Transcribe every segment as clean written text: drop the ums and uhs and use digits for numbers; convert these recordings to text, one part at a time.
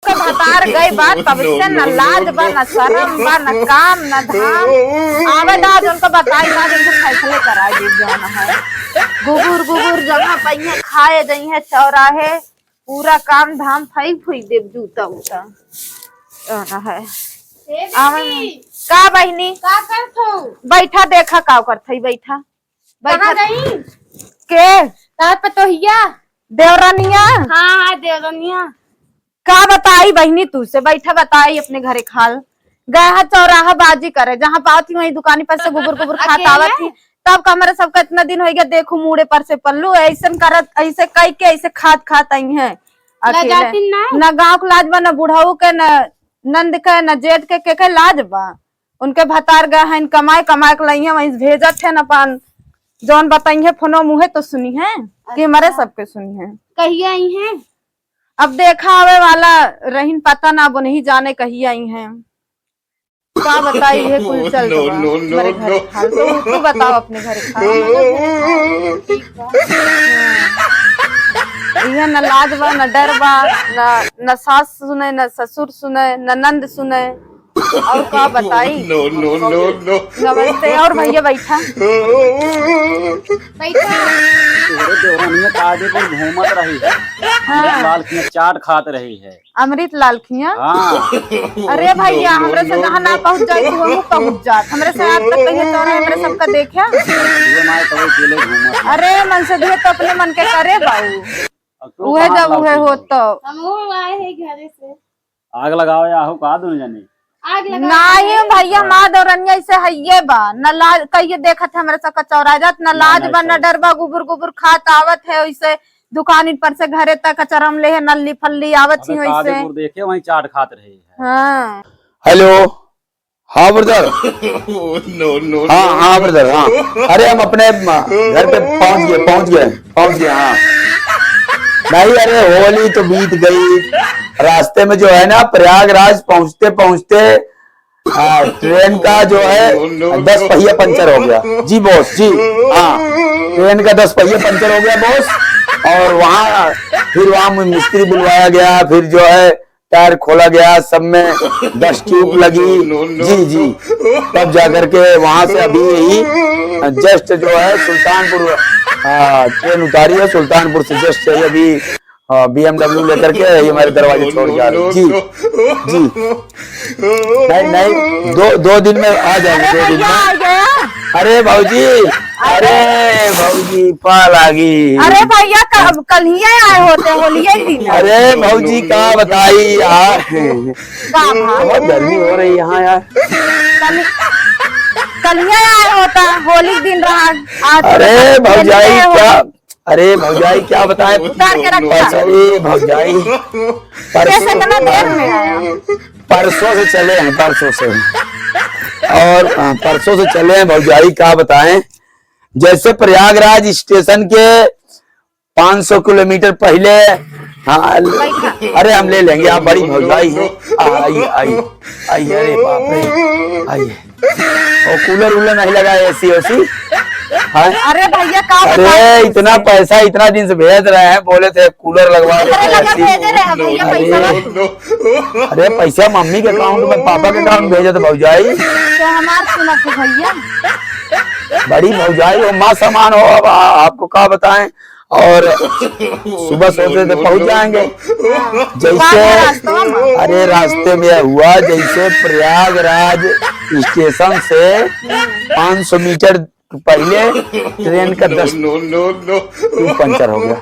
से भतार गई बात तब से न लाज बा न शर्म बा न काम न धाम आवेदाज उनको बताई ना उनको फैसले कराए दी जाना है गुगुर गुगुर जगह पहिए खाए दई है चौराहे पूरा काम धाम फई फुई देव जूता उता है का बहनी का करथो बैठा देखा का करथई बैठा कहां गई के तार पतोहिया देवरानिया हां देवरानिया का बताई बहनी तू से बैठा बताई अपने घरे खाल गए है चौराहा बाजी करे जहाँ पाती वही दुकानी पर से गुबुर गुबुर खात आवत थी तब कमरे सबका इतना दिन हो गया देखो मुड़े पर से पल्लू ऐसा करत ऐसे कई के ऐसे खात खात आई है न गाँव के लाज बा न बुढ़ाऊ के न नंद के न जेठ के लाज बा उनके भतार गए हैं कमाए कमाए के लाई है वही भेजत है न पान जौन बताई है फोनो मुहे तो सुनी है कि हमारे सबके सुनी है कहीं आई हैं अब देखा आवे वाला रहीन पता ना वो नहीं जाने कहीं आई हैं क्या बताई है कुल चल मेरे घर खाल तो बताओ अपने घर खाल यह न लाज बा न डर बा न सास सुने न ससुर सुने न नंद सुने और क्या बताई नमस्ते और भैया बैठा घूमत रही है लाल खिया चाट खात रही है अमृत लाल खिया हाँ। अरे भैया हमरे से जहाँ ना पहुँच जाए तो वो पहुँच जात हमरे से आप तक कहिए तो हमरे सबका देखा अरे मन से दिए तो अपने मन के करे बाबू उहे जब उहे हो तो हम आए हैं घर से आग लगाओ या हो का दोनों जानी नहीं भैया माँ दौरनिया ऐसे हइये बा न लाज कहिए देखत है हमारे सबका चौरा जात न लाज बा न डर बा गुबुर गुबुर खात आवत है वैसे दुकान पर से घरे तक चरम ले है नल्ली फल्ली आवत ही वैसे देखे वहीं चाट खात रही है हाँ हेलो हाँ ब्रदर हाँ ब्रदर हाँ अरे हम अपने घर पे पहुंच गए हाँ नहीं अरे होली तो बीत गई रास्ते में जो है ना प्रयागराज पहुंचते पहुंचते ट्रेन का जो है 10 पहिया पंचर हो गया जी बॉस जी हाँ ट्रेन का 10 पहिया पंचर हो गया बॉस और वहाँ मिस्त्री बुलवाया गया फिर जो है टायर खोला गया सब में 10 ट्यूब लगी जी तब जाकर के वहां से अभी यही जस्ट जो है सुल्तानपुर ट्रेन उतारी है सुल्तानपुर से जस्ट चाहिए अभी BMW लेकर के ये हमारे दरवाजे छोड़ जा रही जी नहीं दो दिन में आ जाएंगे 2 दिन में अरे भाऊजी पाल आ गई अरे भैया कल ही आए होते होली दिन अरे भाऊजी का बताई यार बहुत गर्मी हो रही यहाँ यार कल ही आए होता होली दिन रहा अरे भौजाई क्या बताए अरे भौजाई परसों से चले हैं परसों से चले हैं भौजाई क्या बताएं जैसे प्रयागराज स्टेशन के 500 किलोमीटर पहले हाँ अरे हम ले लेंगे आप बड़ी भौजाई है आइए अरे बाप रे आइए और कूलर नहीं लगा एसी ओसी अरे भैया का अरे इतना पैसा इतना दिन से भेज रहे हैं बोले थे कूलर लगवा अरे पैसा मम्मी के अकाउंट में पापा के अकाउंट भेजे थे भौजाई भैया बड़ी भौजाई हो माँ समान हो अब आपको क्या बताएं और सुबह सोचे थे पहुंच जाएंगे जैसे अरे रास्ते में हुआ जैसे प्रयागराज स्टेशन से 500 मीटर पहले ट्रेन का 10 ट्यूब पंचर हो गया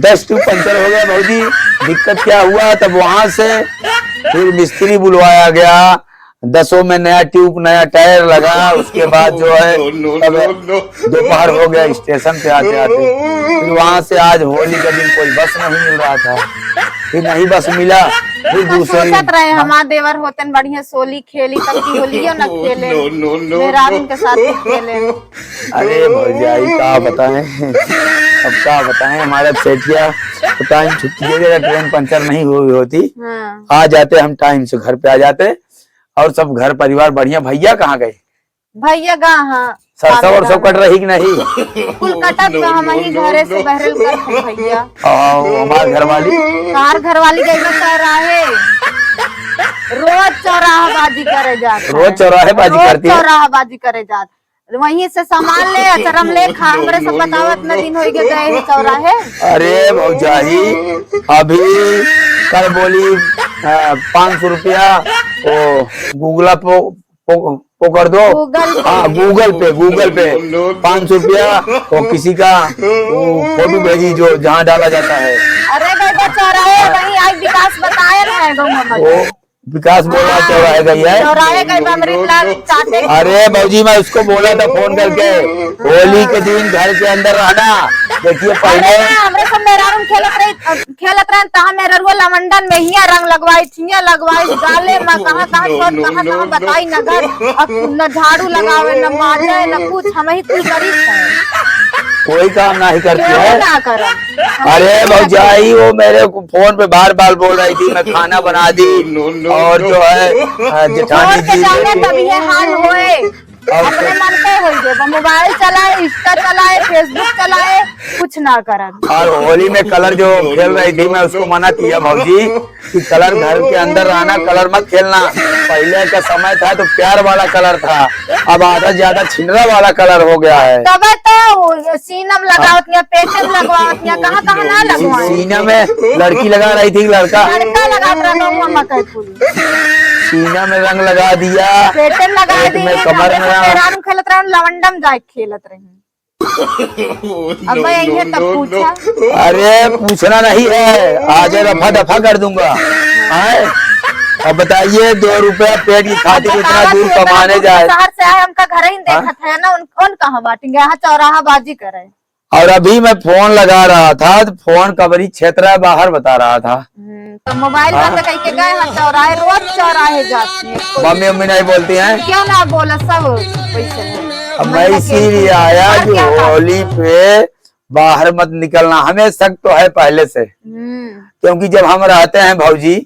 10 ट्यूब पंचर हो गया भाजी दिक्कत क्या हुआ तब वहां से फिर मिस्त्री बुलवाया गया 10 में नया ट्यूब नया टायर लगा उसके बाद जो है दोपहर हो गया स्टेशन पे आते आते फिर वहां से आज होली का दिन कोई बस नहीं मिल रहा था फिर नहीं बस मिला फिर दूसरे रहे हमारे देवर होते बढ़िया सोली खेली तब की होली न खेले मेरा के साथ खेले अरे भौजाई क्या बताएं अब क्या बताएं हमारा सेठिया टाइम छुट्टी दे ट्रेन पंचर नहीं हुई होती आ जाते हम टाइम से घर पे आ जाते और सब घर परिवार बढ़िया भैया कहाँ गए भैया हाँ सरसों और सब कट रही कि नहीं? कुल कटत में हम ही घरे से बहरल कर भैया। हमारे घर वाली कार घर वाली गई ना चौराहे, रोज चौराहा बाजी करे जात, रोज चौराहे बाजी करती है। चौराहा बाजी करे जात, वहीं से सामान ले अचरम ले खा। हमरे सब बताओ इतना दिन हो गए हैं चौराहे। अरे भौजाई अभी कल बोली 500 रुपया वो गूगल को कर दो। हाँ गूगल पे 500 रुपया और किसी का वो फोटो भेजी जो जहाँ डाला जाता है। अरे गई चौराहे वहीं आज विकास बताए रहे वो विकास बोला चौराहे गई है। चौराहे गई अमृतलाल चाटे। अरे भाजी मैं उसको बोला था फोन करके होली के दिन घर के अंदर रहना। देखिए पहले हमरे सब मेहरारू खेलत रहे तहाँ मेहरुआ लमंडन में ही रंग लगवाई छिया लगवाई गाले में कहाँ बताई न घर न झाड़ू लगावे न माजे न कुछ, हम ही कुछ करी कोई काम नहीं करती है। ना कर। अरे भौजाई वो मेरे को फोन पे बार बार बोल रही थी मैं खाना बना दी और जो है जेठानी जी तभी ये हाल होए अपने मन पे हो गए, मोबाइल चलाए, इंस्टा चलाए, फेसबुक चलाए, कुछ ना करन। और होली में कलर जो खेल रही थी मैं उसको मना किया भौजी कि कलर घर के अंदर रहना, कलर मत खेलना। पहले का समय था तो प्यार वाला कलर था, अब आधा ज्यादा छिनरा वाला कलर हो गया है। तब तो सीनम लगावत या पेटम लगवावत या कहाँ ना लगवाए। सीना में लड़की लगा रही थी, लड़का लगावत रहा मम्मा कह फूल सीना में रंग लगा दिया, पेटम लगा पेट में कमर में खेलत रहे लवंडम जाए खेलत रही। अब मैं यही तब पूछा। अरे पूछना नहीं है, आज रफा दफा कर दूंगा। अब बताइए 2 रुपया पेट की खातिर इतना दूर कमाने जाए। शहर से आए हमका घर ही देखा था ना, उन कहाँ बांटेंगे, यहाँ चौराहा बाजी करे। और अभी मैं फोन लगा रहा था तो फोन कवरी क्षेत्र बाहर बता रहा था। तो मोबाइल बंद करके गए हैं चौराहे, रोज चौराहे जाते हैं। मम्मी मम्मी नहीं बोलती हैं? क्यों ना बोला, सब पैसे अब मैं इसीलिए आया जो होली पे बाहर मत निकलना। हमें शक तो है पहले से, क्योंकि जब हम रहते हैं भौजी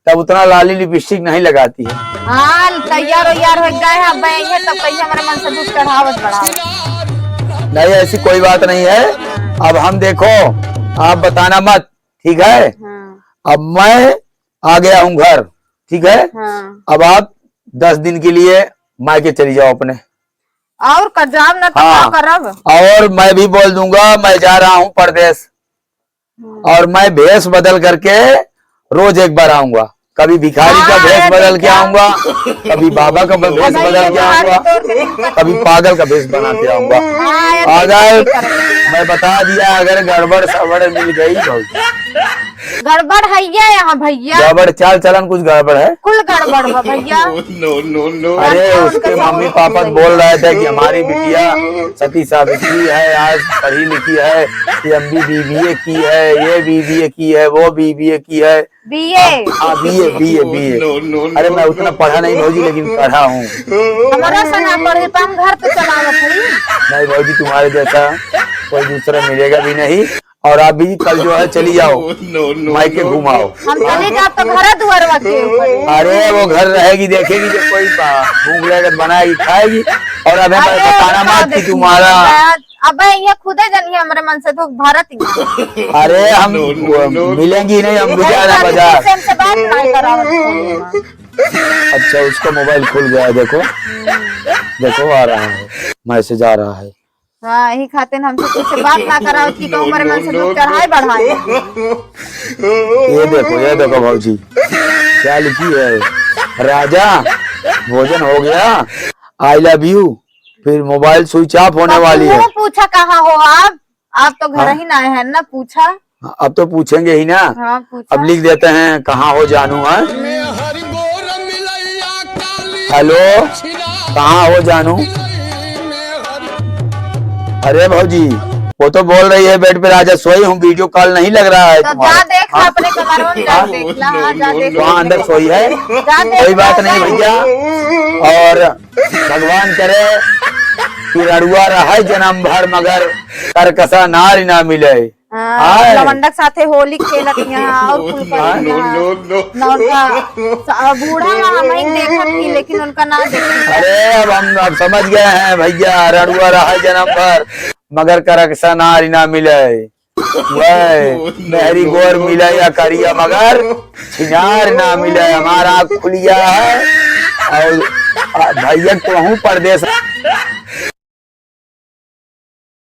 तब उतना लाली लिपस्टिक नहीं लगाती है। हाँ तैयार हो गए हैं तब कहीं हमारे मन से कुछ चढ़ावत बढ़ावत नहीं, ऐसी कोई बात नहीं है। अब हम देखो आप बताना मत, ठीक है? अब मैं आ गया हूँ घर, ठीक है? अब आप 10 दिन के लिए मायके चली जाओ अपने। और कजाम ना तो हाँ, करब। और मैं भी बोल दूंगा मैं जा रहा हूँ परदेश, और मैं भेष बदल करके रोज एक बार आऊंगा। कभी भिखारी का भेष बदल के आऊंगा, कभी बाबा का भेष बदल के आऊंगा, कभी पागल का भेष बना के आऊंगा। अगर मैं बता दिया अगर गड़बड़ सड़बड़ मिल गई गड़बड़ है यहाँ भैया, गड़बड़ चाल चलन कुछ गड़बड़ है, कुल गड़बड़ है भैया। अरे उसके मम्मी पापा बोल रहे थे कि हमारी बिटिया सती सावित्री है, आज पढ़ी लिखी है, MB BBA की है, ये BBA की है, वो BBA की है। BA। अरे मैं उतना पढ़ा नहीं भौजी, लेकिन पढ़ा हूँ। हमारा सना पढ़े तो हम घर पे चलावत है। नहीं भौजी तुम्हारे जैसा कोई दूसरा मिलेगा भी नहीं। और आप भी कल जो है चली जाओ मायके घुमाओ। हम चले जाओ तो घर दुआर के ऊपर। अरे वो घर रहेगी, देखेगी जब कोई भूख लगेगा बनाएगी खाएगी। और अब बताना मत कि तुम्हारा अब ये खुदे जनिए हमारे मन से तो भारत ही। अरे हम मिलेंगी नहीं, हम भी जा रहे हैं बाजार। से बात नहीं करावत। अच्छा उसका मोबाइल खुल गया है, देखो आ रहा है, मैसेज आ रहा है। हाँ यही खातिर हमसे किसी बात ना कराओ कि उम्र मन से लोग चढ़ाए बढ़ाए। ये देखो भौजी क्या लिखी है, राजा भोजन हो गया, आई लव यू, फिर मोबाइल स्विच ऑफ होने वाली है। पूछा कहाँ हो आप तो घर ही ना है ना, पूछा। अब तो पूछेंगे ही ना। हाँ, पूछा। अब लिख देते हैं कहाँ हो जानू है। हेलो कहाँ हो जानू। अरे भौजी वो तो बोल रही है बेड पे राजा सोई हूँ, वीडियो कॉल नहीं लग रहा है। तो जा देख ला अपने कमरों में, जा देख ला। जा देख वहाँ अंदर सोई है, कोई बात नहीं भैया। और भगवान करे कि रड़ुआ रहा जन्म भर मगर करकसा नारी ना मिले। हाय। लवंडक साथे होली खेलत यहाँ और कुल करत यहाँ। ना उनका बूढ़ा हमें देखत थी लेकिन उनका ना देखा। अरे अब समझ गए हैं भैया, रणुआ रहा जन्म भर मगर करक्सा नारी ना मिले। वह मेहरी गोर मिले या करिया मगर छिनार ना मिले। हमारा खुलिया है और भैया तो हूँ परदेश